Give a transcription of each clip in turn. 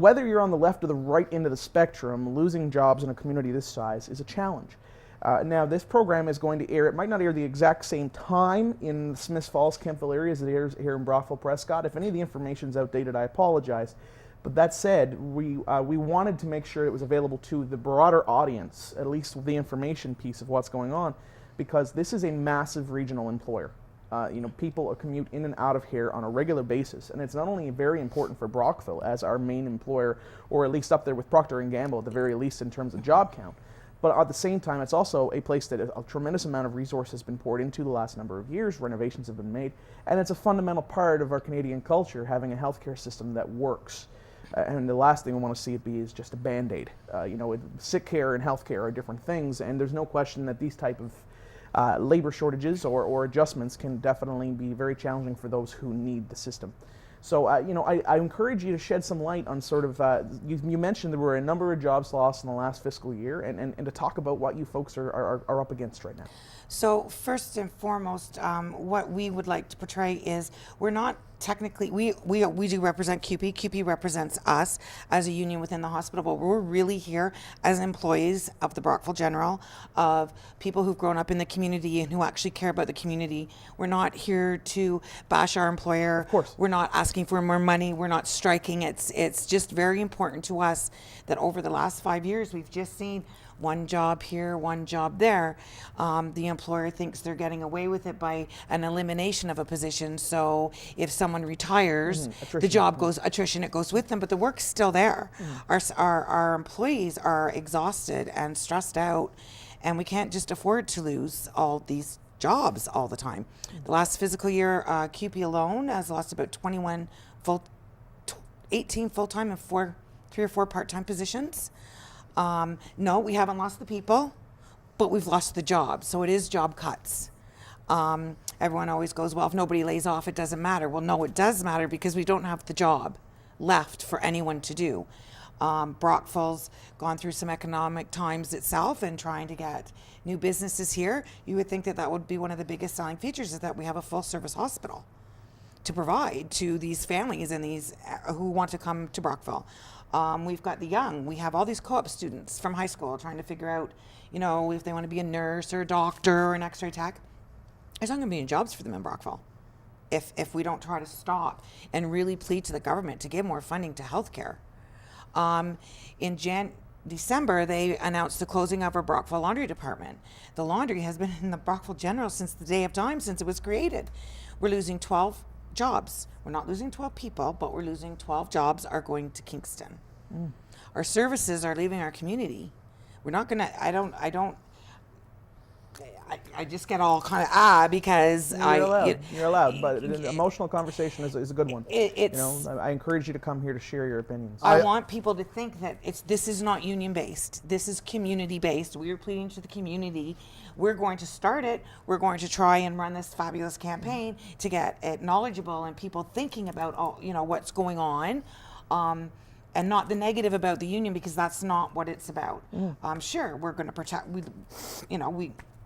whether you're on the left or the right end of the spectrum, losing jobs in a community this size is a challenge. Now, this program is going to air, it might not air the exact same time in the Smiths Falls, Kemptville area as it airs here in Brockville, Prescott. If any of the information's outdated, I apologize. But that said, we wanted to make sure it was available to the broader audience, at least the information piece of what's going on, because this is a massive regional employer. People commute in and out of here on a regular basis, and it's not only very important for Brockville as our main employer, or at least up there with Procter & Gamble at the very least in terms of job count, but at the same time, it's also a place that a tremendous amount of resource has been poured into the last number of years. Renovations have been made, and it's a fundamental part of our Canadian culture, having a healthcare system that works. And the last thing we want to see it be is just a Band-Aid. Sick care and healthcare are different things, and there's no question that these type of labor shortages or adjustments can definitely be very challenging for those who need the system. So, I encourage you to shed some light on sort of, you mentioned there were a number of jobs lost in the last fiscal year, and to talk about what you folks are up against right now. So first and foremost, what we would like to portray is we're not technically, we do represent CUPE. CUPE represents us as a union within the hospital, but we're really here as employees of the Brockville General, of people who've grown up in the community and who actually care about the community. We're not here to bash our employer. Of course. We're not asking for more money. We're not striking. It's just very important to us that over the last 5 years, we've just seen one job here, one job there. The employer thinks they're getting away with it by an elimination of a position. So if someone retires, the job goes attrition, it goes with them, but the work's still there. Our employees are exhausted and stressed out, and we can't just afford to lose all these jobs all the time. The last fiscal year, CUPE alone has lost about 18 full-time and 3 or 4 part-time positions. No, we haven't lost the people, but we've lost the jobs. So it is job cuts. Everyone always goes, well, if nobody lays off, it doesn't matter. Well, no, it does matter because we don't have the job left for anyone to do. Brockville's gone through some economic times itself and trying to get new businesses here. You would think that that would be one of the biggest selling features, is that we have a full service hospital to provide to these families and these who want to come to Brockville. We've got the young. We have all these co-op students from high school trying to figure out, if they want to be a nurse or a doctor or an x-ray tech. There's not going to be any jobs for them in Brockville if we don't try to stop and really plead to the government to give more funding to healthcare. In December, they announced the closing of our Brockville Laundry Department. The laundry has been in the Brockville General since the day of time, since it was created. We're losing 12 jobs. We're not losing 12 people, but we're losing 12 jobs are going to Kingston. Our services are leaving our community. We're not going to, I just get all kind of because You're allowed, but an emotional conversation is a good one. I encourage you to come here to share your opinions. I want people to think that this is not union based. This is community based. We are pleading to the community. We're going to start it. We're going to try and run this fabulous campaign to get it knowledgeable and people thinking about what's going on. And not the negative about the union, because that's not what it's about. Sure, we're going to protect. We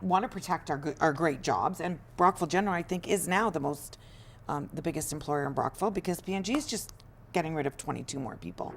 want to protect our great jobs, and Brockville General, I think, is now the biggest employer in Brockville, because P&G is just getting rid of 22 more people.